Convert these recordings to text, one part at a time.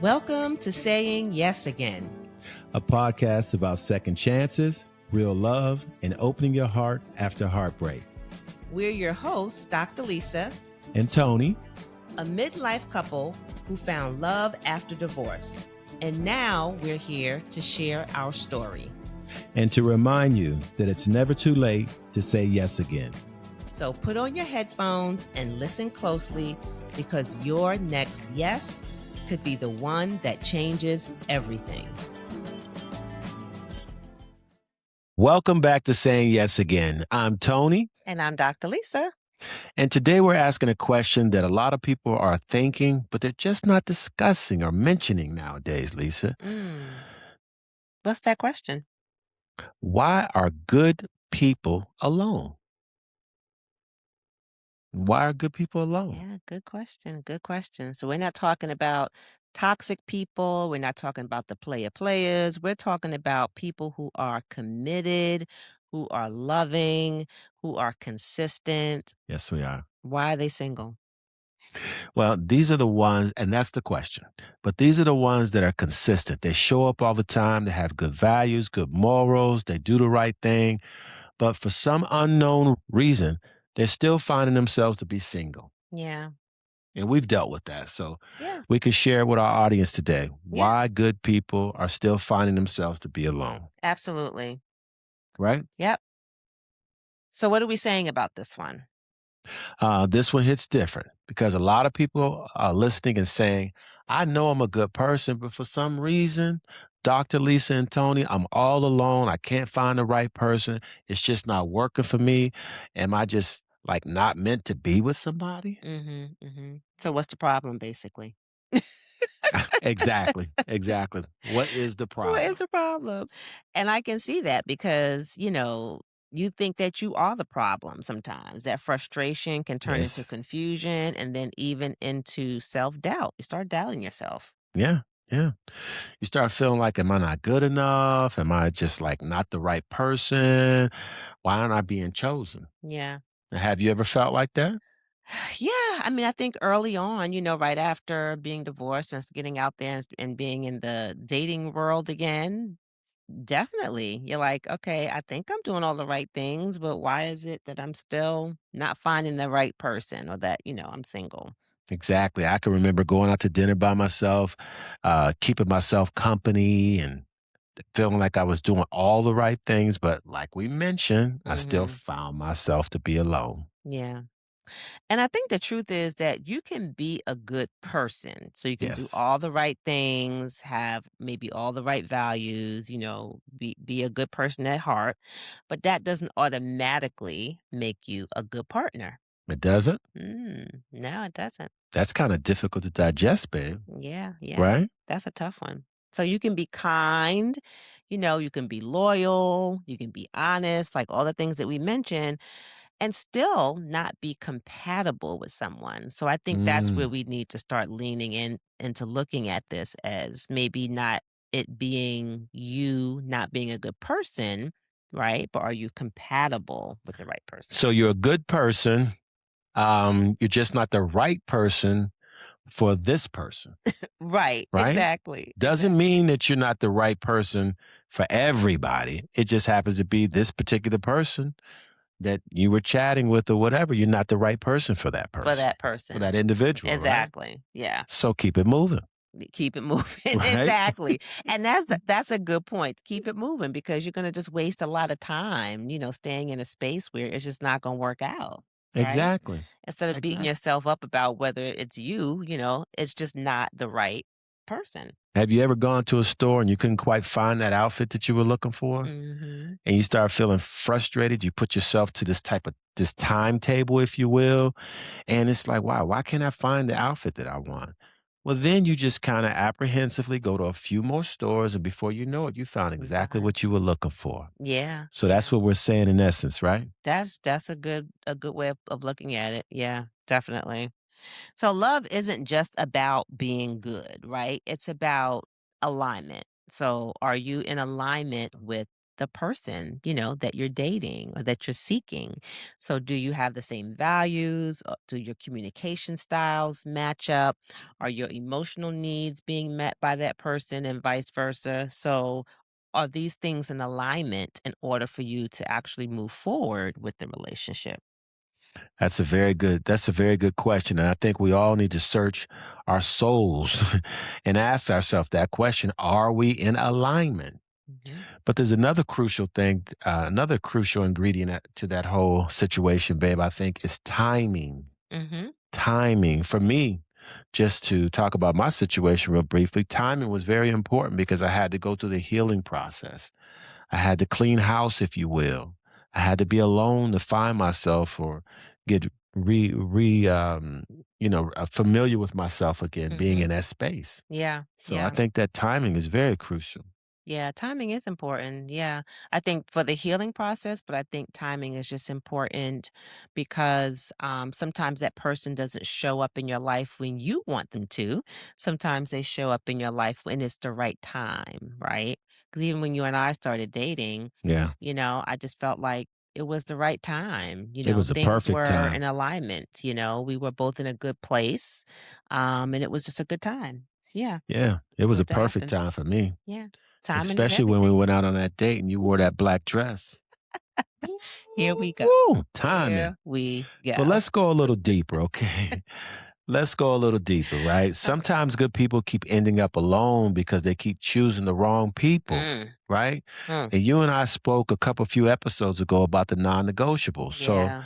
Welcome to Saying Yes Again, a podcast about second chances, real love, and opening your heart after heartbreak. We're your hosts, Dr. Lisa and Tony, a midlife couple who found love after divorce. And now we're here to share our story. And to remind you that it's never too late to say yes again. So put on your headphones and listen closely, because your next yes could be the one that changes everything. Welcome back to Saying Yes Again. I'm Tony. And I'm Dr. Lisa. And today we're asking a question that a lot of people are thinking, but they're just not discussing or mentioning nowadays, Lisa. What's that question? Why are good people alone? Why are good people alone? Yeah, good question. Good question. So we're not talking about toxic people. We're not talking about the players. We're talking about people who are committed, who are loving, who are consistent. Yes, we are. Why are they single? Well, these are the ones, and that's the question. But these are the ones that are consistent. They show up all the time. They have good values, good morals. They do the right thing. But for some unknown reason, they're still finding themselves to be single. Yeah. And we've dealt with that. So Yeah. we can share with our audience today why good people are still finding themselves to be alone. Absolutely. Right? Yep. So what are we saying about this one? This one hits different because a lot of people are listening and saying, I know I'm a good person, but for some reason, Dr. Lisa and Tony, I'm all alone. I can't find the right person. It's just not working for me. Am I just like not meant to be with somebody? So what's the problem, basically? Exactly. What is the problem? What is the problem? And I can see that because, you think that you are the problem sometimes. That frustration can turn into confusion and then even into self-doubt. You start doubting yourself. Yeah. You start feeling like, am I not good enough? Am I just like not the right person? Why aren't I being chosen? Yeah. Have you ever felt like that? Yeah, I mean, I think early on, right after being divorced and getting out there and being in the dating world again, definitely. You're like, okay, I think I'm doing all the right things, but why is it that I'm still not finding the right person, or that, I'm single? Exactly. I can remember going out to dinner by myself, keeping myself company and feeling like I was doing all the right things. But like we mentioned, I still found myself to be alone. Yeah. And I think the truth is that you can be a good person. So you can do all the right things, have maybe all the right values, be a good person at heart, but that doesn't automatically make you a good partner. It doesn't? No, it doesn't. That's kind of difficult to digest, babe. Yeah. Right? That's a tough one. So you can be kind, you can be loyal, you can be honest, like all the things that we mentioned, and still not be compatible with someone. So I think that's where we need to start leaning into looking at this as maybe not it being you not being a good person, right? But are you compatible with the right person? So you're a good person. You're just not the right person for this person. Right? Exactly. Doesn't mean that you're not the right person for everybody. It just happens to be this particular person that you were chatting with or whatever. You're not the right person for that person. For that person. For that individual. Exactly. Right? Yeah. So keep it moving. Keep it moving. Right? Exactly. And that's a good point. Keep it moving, because you're going to just waste a lot of time, staying in a space where it's just not going to work out. Right? Exactly. Instead of beating yourself up about whether it's you, it's just not the right person. Have you ever gone to a store and you couldn't quite find that outfit that you were looking for? And you start feeling frustrated. You put yourself to this timetable, if you will. And it's like, wow, why can't I find the outfit that I want? Well, then you just kind of apprehensively go to a few more stores, and before you know it, you found exactly what you were looking for. Yeah. So that's what we're saying in essence, right? That's a good way of looking at it. Yeah, definitely. So love isn't just about being good, right? It's about alignment. So are you in alignment with the person, that you're dating or that you're seeking. So, do you have the same values? Do your communication styles match up? Are your emotional needs being met by that person and vice versa? So, are these things in alignment in order for you to actually move forward with the relationship? That's a very good question. And I think we all need to search our souls and ask ourselves that question. Are we in alignment? Mhm. But there's another crucial thing, another crucial ingredient to that whole situation, babe, I think is timing. Mhm. Timing. For me, just to talk about my situation real briefly, timing was very important because I had to go through the healing process. I had to clean house, if you will. I had to be alone to find myself or get familiar with myself again, being in Mhm. that space. Yeah. So I Yeah. think that timing is very crucial. Yeah, timing is important. Yeah. I think for the healing process, but I think timing is just important because sometimes that person doesn't show up in your life when you want them to. Sometimes they show up in your life when it's the right time, right? Because even when you and I started dating, Yeah. I just felt like it was the right time. It was a Things perfect were time. in alignment. We were both in a good place, and it was just a good time. Yeah, Yeah. It was for a it to perfect happen. time for me, Yeah. Timing is especially when we everything. went out on that date and you wore that black dress. Here we go. Woo, timing. Here we But go. let's go a little deeper, okay? Let's go a little deeper, right? Okay. Sometimes good people keep ending up alone because they keep choosing the wrong people, Mm, right? mm. And you and I spoke a couple few episodes ago about the non-negotiables. So Yeah,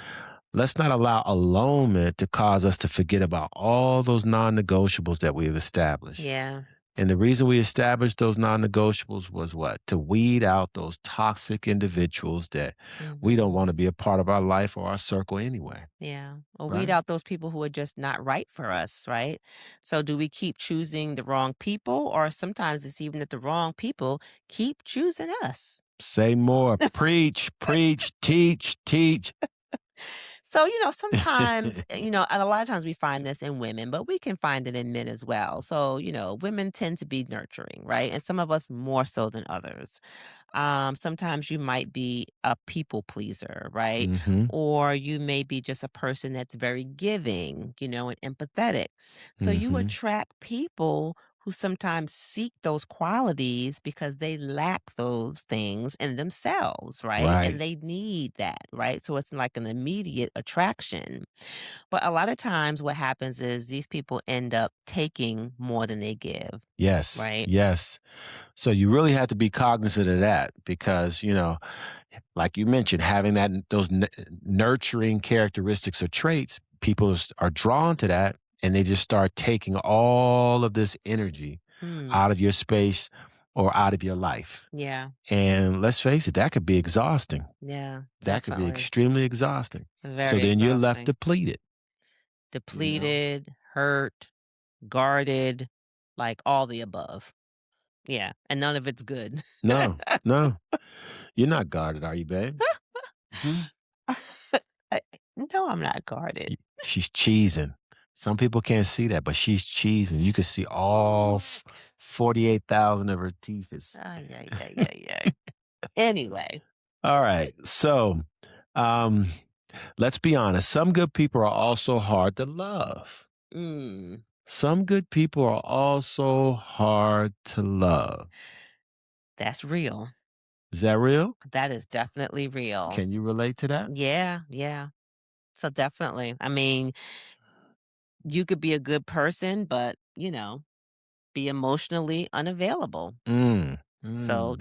let's not allow alonement to cause us to forget about all those non-negotiables that we've established. yeah. And the reason we established those non-negotiables was what? To weed out those toxic individuals that we don't Mhm. want to be a part of our life or our circle anyway, Yeah. Or weed right? out those people who are just not right for us, right? So do we keep choosing the wrong people, or sometimes it's even that the wrong people keep choosing us? Say more. Preach, preach, teach, teach. So, sometimes, and a lot of times we find this in women, but we can find it in men as well. So, women tend to be nurturing, right? And some of us more so than others. Sometimes you might be a people pleaser, right? Mhm, Or you may be just a person that's very giving, and empathetic. So you mhm. attract people who sometimes seek those qualities because they lack those things in themselves, right? And Right. they need that, right? So it's like an immediate attraction. But a lot of times what happens is these people end up taking more than they give, Yes, right? yes. So you really have to be cognizant of that because, like you mentioned, having those nurturing characteristics or traits, are drawn to that and they just start taking all of this energy Hmm. out of your space or out of your life. Yeah. And let's face it, that could be exhausting. Yeah, That could be definitely. extremely exhausting. So Very then you're left exhausting. depleted, you know? Depleted, hurt, guarded, like all the above. Yeah, and none of it's good. No, no. You're not guarded, are you, babe? Mhm. I no, I'm not guarded. She's cheesing. Some people can't see that, but she's cheesing. You can see all 48,000 of her teeth is Ay, ay, ay, ay, ay. Anyway. all right. So, um, let's be honest. Some good people are also hard to love. Mm, Some good people are also hard to love. that's real. Is that real? That is definitely real. Can you relate to that? Yeah, yeah. So definitely. I mean, you could be a good person, but, be emotionally unavailable. Mm, So mm.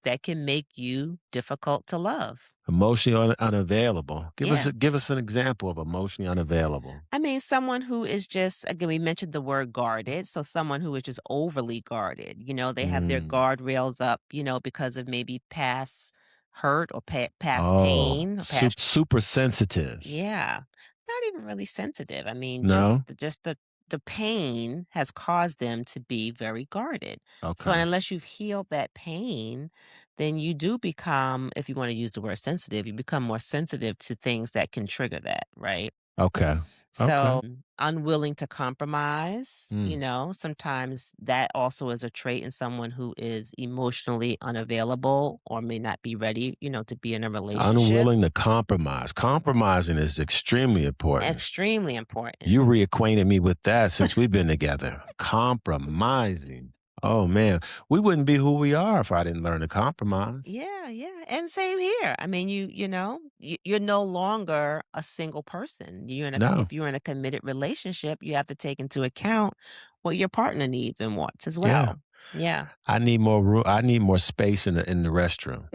that can make you difficult to love. Emotionally unavailable. Yeah. Give us an example of emotionally unavailable. I mean, someone who is just, again, we mentioned the word guarded. So someone who is just overly guarded, they have their Mm. guardrails up, because of maybe past hurt or past Oh, pain or past, super sensitive. yeah, not even really sensitive. I mean, No? just the pain has caused them to be very guarded. So Okay. unless you've healed that pain, then you do become, if you want to use the word sensitive, you become more sensitive to things that can trigger that, right? Okay. Okay. So, unwilling to compromise, Mm. sometimes that also is a trait in someone who is emotionally unavailable or may not be ready, to be in a relationship. Unwilling to compromise. Compromising is extremely important. Extremely important. You reacquainted me with that since we've been together. Compromising. Oh man, we wouldn't be who we are if I didn't learn to compromise. Yeah, yeah, and same here. I mean, you're no longer a single person. No. If you're in a committed relationship, you have to take into account what your partner needs and wants as Yeah. well. Yeah. I need more room. I need more space in the restroom.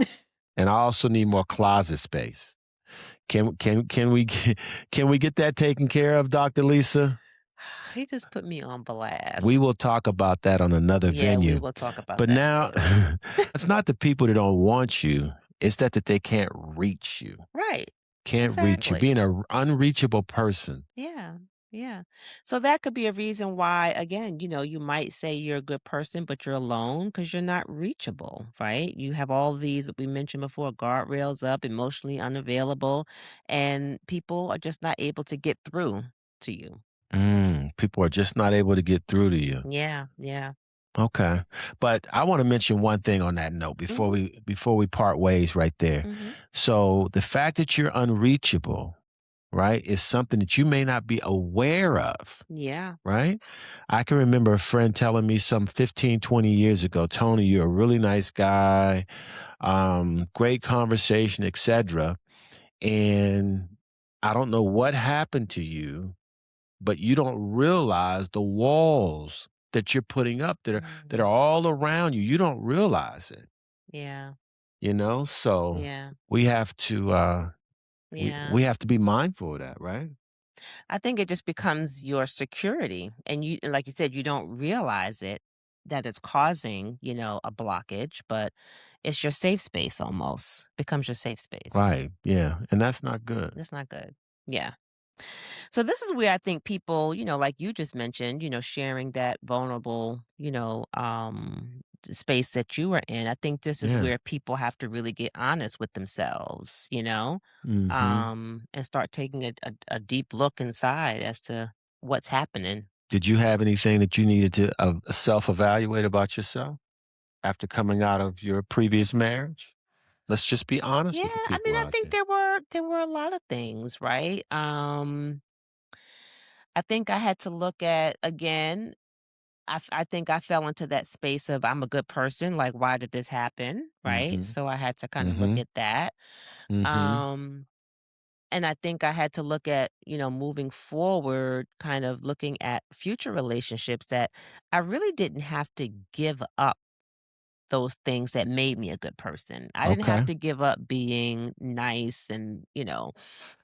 And I also need more closet space. Can we can we get that taken care of, Dr. Lisa? He just put me on We blast. will talk about that on another Yeah, we venue. will talk about But that now later. it's not the people that don't want you, it's that they can't reach you. Right. Can't reach you. Exactly. Being a unreachable person. Yeah. Yeah. So that could be a reason why, again, you might say you're a good person, but you're alone because you're not reachable, right? You have all these that we mentioned before, guardrails up, emotionally unavailable, and people are just not able to get through to you. People are just not able to get through to you. Yeah. Yeah. Okay. But I want to mention one thing on that note before Hmm. we part ways right there. Hmm. So the fact that you're unreachable, right, is something that you may not be aware of, Yeah. right? I can remember a friend telling me some 15, 20 years ago, Tony, you're a really nice guy, great conversation, etc. And I don't know what happened to you, but you don't realize the walls that you're putting up that are Hmm. all around you. You don't realize it, Yeah. So Yeah. we have to Yeah. we have to be mindful of that, right? I think it just becomes your security, and like you said, you don't realize it that it's causing, a blockage, but it's your safe space almost. Becomes your safe space. Right. Yeah. And that's not good. That's not good. Yeah. So this is where I think people, like you just mentioned, sharing that vulnerable, space that you were in. I think this is Yeah. where people have to really get honest with themselves, Hmm. and start taking a deep look inside as to what's happening. Did you have anything that you needed to self evaluate about yourself after coming out of your previous marriage? Let's just be honest Yeah, with the I mean, people I out think there. there were a lot of things, right? I think I had to look at again. I think I fell into that space of I'm a good person. Like, why did this happen? Right. Hmm. So I had to kind of look Hmm. at that. Hmm. Um, and I think I had to look at, moving forward, kind of looking at future relationships that I really didn't have to give up those things that made me a good person. I didn't have Okay. to give up being nice and,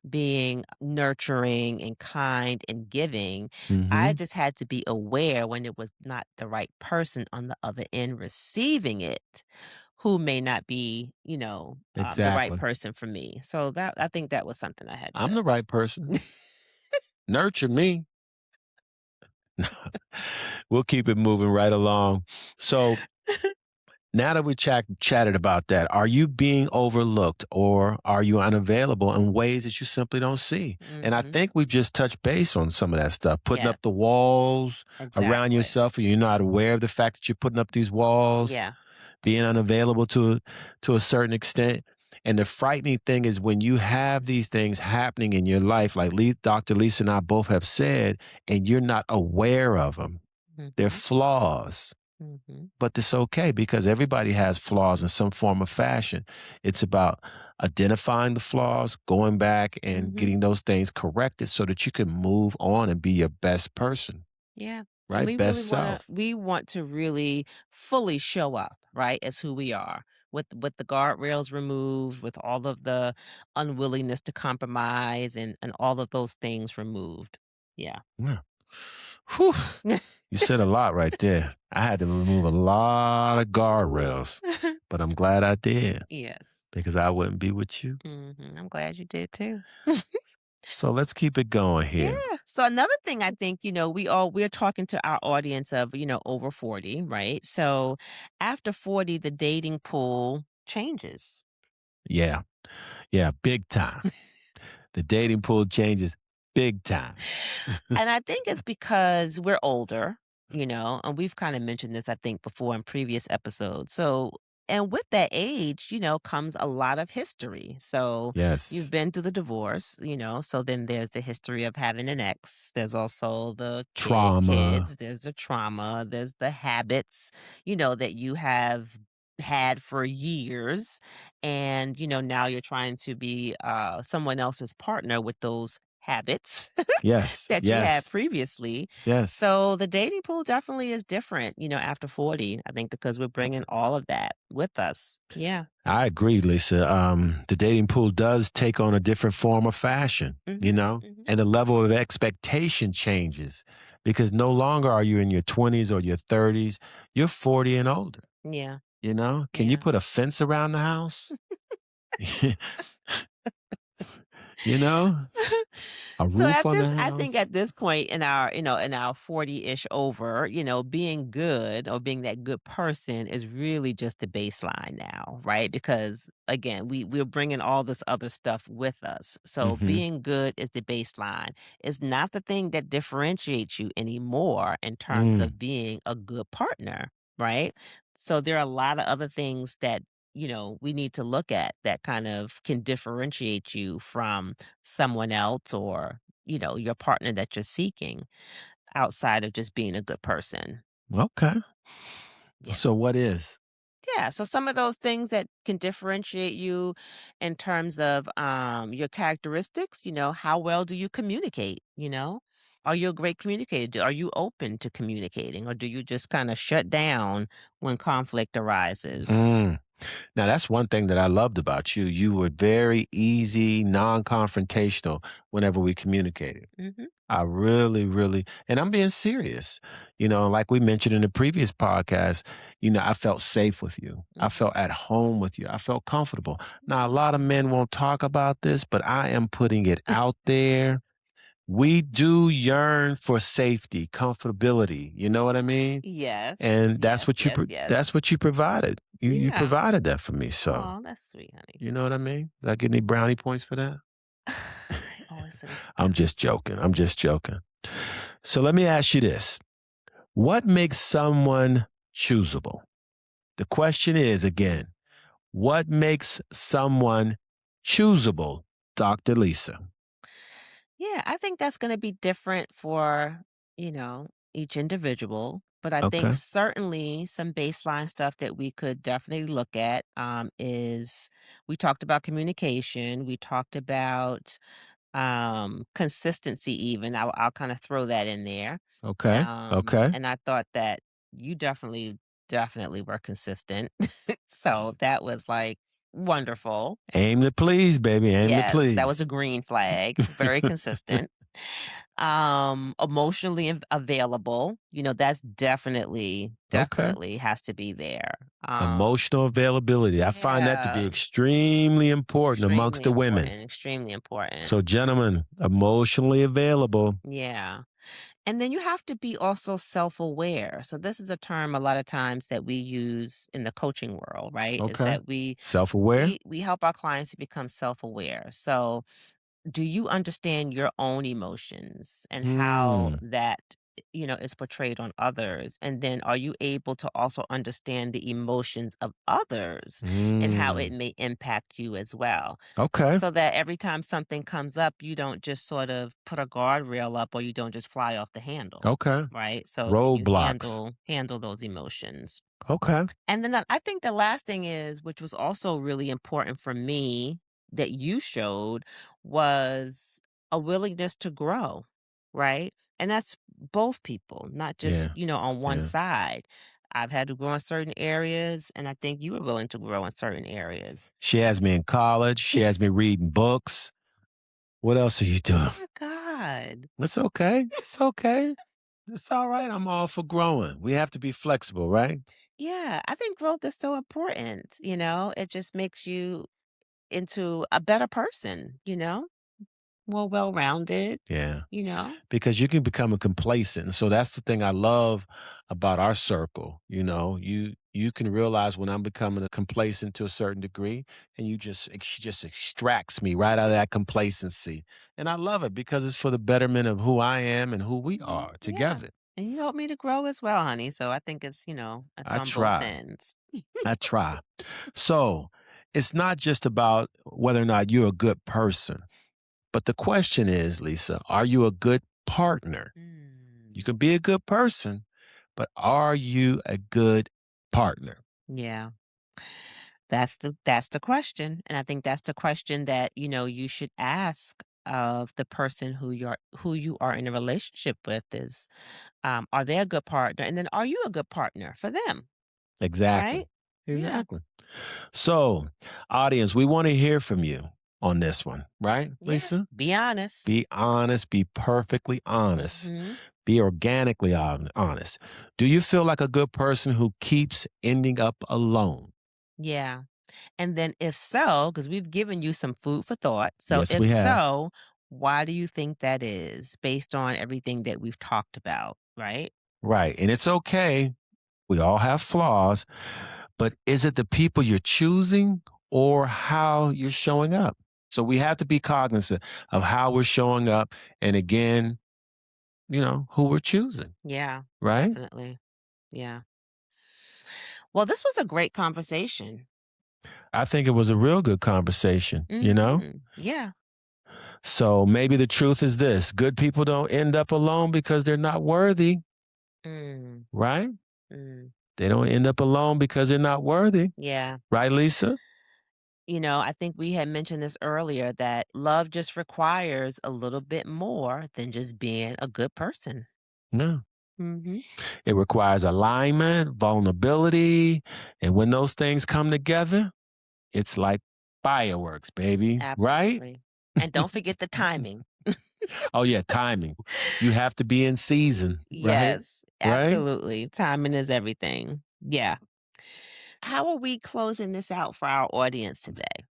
being nurturing and kind and giving. I Hmm. just had to be aware when it was not the right person on the other end receiving it, who may not be, the right Exactly. person for me. So that I think that was something I had I'm the right person. Nurture me. We'll keep it moving right along. So now that we chatted about that, are you being overlooked or are you unavailable in ways that you simply don't see? And I Mhm. think we've just touched base on some of that stuff, putting Yeah, up the walls around exactly. yourself, and you're not aware of the fact that you're putting up these walls, Yeah. being unavailable to a certain extent. And the frightening thing is when you have these things happening in your life, like Dr. Lisa and I both have said, and you're not aware of them, they're Mhm. flaws. Mhm. But it's okay because everybody has flaws in some form of fashion. It's about identifying the flaws, going back and Mhm. getting those things corrected so that you can move on and be your best person, Yeah. And right? Best self. we want to really fully show up, right, as who we are, with the guardrails removed, with all of the unwillingness to compromise and all of those things removed. Yeah. Yeah. Whew. You said a lot right there. I had to remove a lot of guardrails, but I'm glad I did Yes. because I wouldn't be with you. I'm glad you did too. So let's keep it going here. Yeah. So another thing I think, we're talking to our audience of, over 40, right? So after 40, the dating pool changes. Yeah. Yeah. Big time. The dating pool changes Big time. And I think it's because we're older, and we've kind of mentioned this, I think, before in previous episodes. So, and with that age, comes a lot of history. So, you've Yes. been through the divorce, so then there's the history of having an ex. There's also the Trauma. kids, there's the trauma, there's the habits, that you have had for years. And, now you're trying to be someone else's partner with those habits Yes. that you had Yes. previously. Yes. So the dating pool definitely is different, after 40, I think, because we're bringing all of that with us. Yeah. I agree, Lisa. The dating pool does take on a different form of fashion, Mhm. Mhm. and the level of expectation changes because no longer are you in your 20s or your 30s. You're 40 and older. Yeah. Can you Yeah. put a fence around the house? you know, a So roof at on this the I think house? at this point in our 40-ish over, being good or being that good person is really just the baseline now, right? Because again, we're bringing all this other stuff with us. So Hmm. being good is the baseline. It's not the thing that differentiates you anymore in terms Mm. of being a good partner, right? So there are a lot of other things that we need to look at that kind of can differentiate you from someone else or, your partner that you're seeking outside of just being a good person. Okay. Yeah. So, what is? Yeah. So some of those things that can differentiate you in terms of your characteristics, how well do you communicate? Are you a great communicator? Are you open to communicating or do you just kind of shut down when conflict arises? Mm. Now, that's one thing that I loved about you. You were very easy, non confrontational whenever we communicated. Hmm. I really, really, and I'm being serious. Like we mentioned in the previous podcast, I felt safe with you. I Hmm. felt at home with you. I felt comfortable. Now, a lot of men won't talk about this, but I am putting it out there. We do yearn for safety, comfortability. You know what I mean? Yes. And Yes. Yes. Yes. that's what you provided. You Yeah. provided that for me. So, Oh, that's sweet, honey. you know what I mean? Did I get any brownie points for that? I always looking for I'm brownie just joking. I'm just joking. So let me ask you this. What makes someone choosable? The question is again, what makes someone choosable, Dr. Lisa? Yeah, I think that's gonna be different for, each individual, but I think Okay. certainly some baseline stuff that we could definitely look at, is we talked about communication, we talked about, consistency even, I'll kinda throw that in there, Okay. Okay. and I thought that you definitely were consistent, so that was, like, wonderful. Aim to please, baby. Aim to Yes, that was a please. green flag, very consistent. Emotionally available, that's definitely, Okay. definitely has to be there. Emotional availability. I find that to be Yeah, extremely important amongst extremely the women. important, extremely important. So, gentlemen, emotionally available. Yeah. And then you have to be also self-aware. So this is a term a lot of times that we use in the coaching world, right? Is Okay. that we Self aware. we we help our clients to become self-aware. So do you understand your own emotions and how Hmm. that is portrayed on others, and then are you able to also understand the emotions of others and how it Hmm. may impact you as well, Okay. so that every time something comes up you don't just sort of put a guardrail up or you don't just fly off the handle, Okay. right? So can you Roadblocks. handle those emotions? Okay. And then I think the last thing is, which was also really important for me that you showed, was a willingness to grow, right? And that's both people, not just, Yeah. on one Yeah. side. I've had to grow in certain areas, and I think you were willing to grow in certain areas. She has me in college. She has me reading books. What else are you Oh doing? my God. It's okay. It's okay. It's all right. I'm all for growing. We have to be flexible, right? Yeah, I think growth is so important, it just makes you into a better person, more well-rounded, Yeah. you know? Because you can become a complacent. So that's the thing I love about our circle. You can realize when I'm becoming a complacent to a certain degree, and she just extracts me right out of that complacency. And I love it because it's for the betterment of who I am and who we Mhm, are yeah, together. and you helped me to grow as well, honey, so I think it's, it's I on both try. ends. I try. So it's not just about whether or not you're a good person, but the question is, Lisa, are you a good partner? You Mm, can be a good person, but are you a good partner? yeah. That's the question, and I think that's the question that, you should ask of the person who you are in a relationship with is, are they a good partner? And then are you a good partner for them, Exactly. right? Yeah. Exactly. So, audience, we want to hear from you on this one, right, Yeah. Lisa? Be honest. Be honest, be perfectly honest, Mhm. be organically honest. Do you feel like a good person who keeps ending up alone? Yeah. And then if so, because 'cause we've given you some food for thought. So Yes, if we have. so, why do you think that is based on everything that we've talked about, right? Right. And it's okay. We all have flaws, but is it the people you're choosing or how you're showing up? So we have to be cognizant of how we're showing up. And again, who we're choosing, Yeah, right? definitely. Yeah. Well, this was a great conversation. I think it was a real good conversation. Mhm. Yeah. So maybe the truth is this: good people don't end up alone because they're not worthy, Mm, right? mm. They don't end up alone because they're not worthy, Yeah. right, Lisa? I think we had mentioned this earlier that love just requires a little bit more than just being a good person. No. Mhm. It requires alignment, vulnerability. And when those things come together, it's like fireworks, baby, right? Absolutely. And don't forget the timing. Oh, yeah, timing. You have to be in season, right? Yes, Right? absolutely. Timing is everything. Yeah. How are we closing this out for our audience today?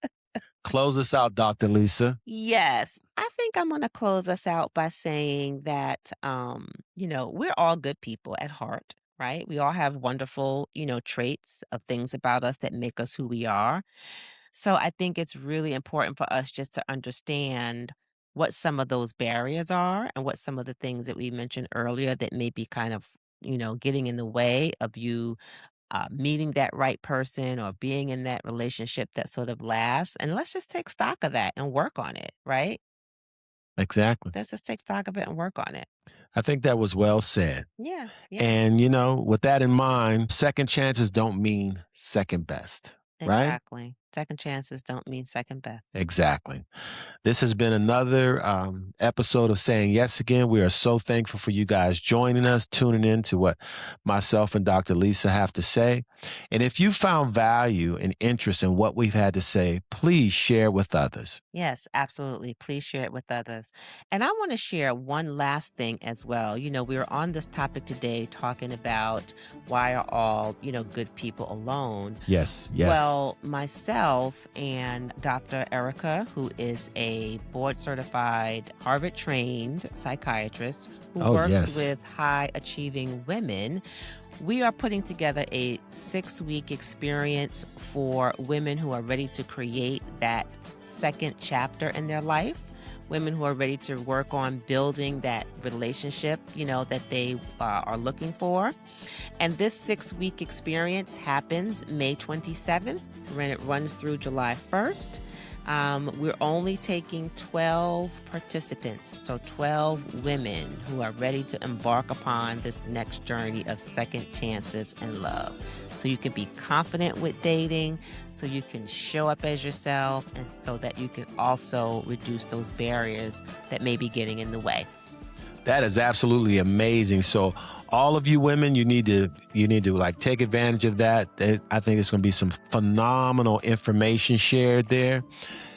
Close us out, Dr. Lisa. Yes, I think I'm going to close us out by saying that, we're all good people at heart, right? We all have wonderful, traits of things about us that make us who we are. So I think it's really important for us just to understand what some of those barriers are and what some of the things that we mentioned earlier that may be kind of, getting in the way of you meeting that right person or being in that relationship that sort of lasts. And let's just take stock of that and work on it, right? Exactly. Let's just take stock of it and work on it. I think that was well said. Yeah, yeah, And, with that in mind, second chances don't mean second best, right? exactly. Second chances don't mean second best. Exactly. This has been another episode of Saying Yes Again. We are so thankful for you guys joining us, tuning in to what myself and Dr. Lisa have to say. And if you found value and interest in what we've had to say, please share with others. Yes, absolutely. Please share it with others. And I want to share one last thing as well. We were on this topic today talking about why are all, good people alone. Yes, yes. Well, myself and Dr. Erica, who is a board certified, Harvard trained psychiatrist who Oh, works yes. with high achieving women, we are putting together a 6-week experience for women who are ready to create that second chapter in their life. Women who are ready to work on building that relationship, that they are looking for. And this 6-week experience happens May 27th, when it runs through July 1st. We're only taking 12 participants, so 12 women who are ready to embark upon this next journey of second chances and love. So you can be confident with dating, so you can show up as yourself, and so that you can also reduce those barriers that may be getting in the way. That is absolutely amazing. So all of you women, you need to like take advantage of that. I think it's going to be some phenomenal information shared there.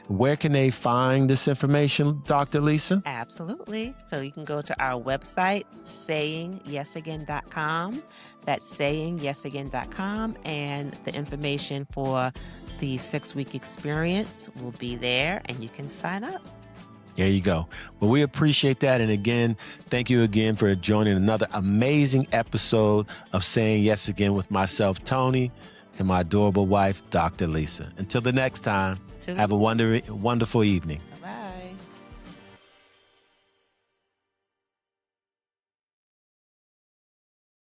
Where can they find this information, Dr. Lisa? Absolutely. So you can go to our website, sayingyesagain.com. That's sayingyesagain.com. And the information for the 6-week experience will be there and you can sign up. There you go. Well, we appreciate that. And again, thank you again for joining another amazing episode of Saying Yes Again with myself, Tony, and my adorable wife, Dr. Lisa. Until the next time, To have a wonderful evening.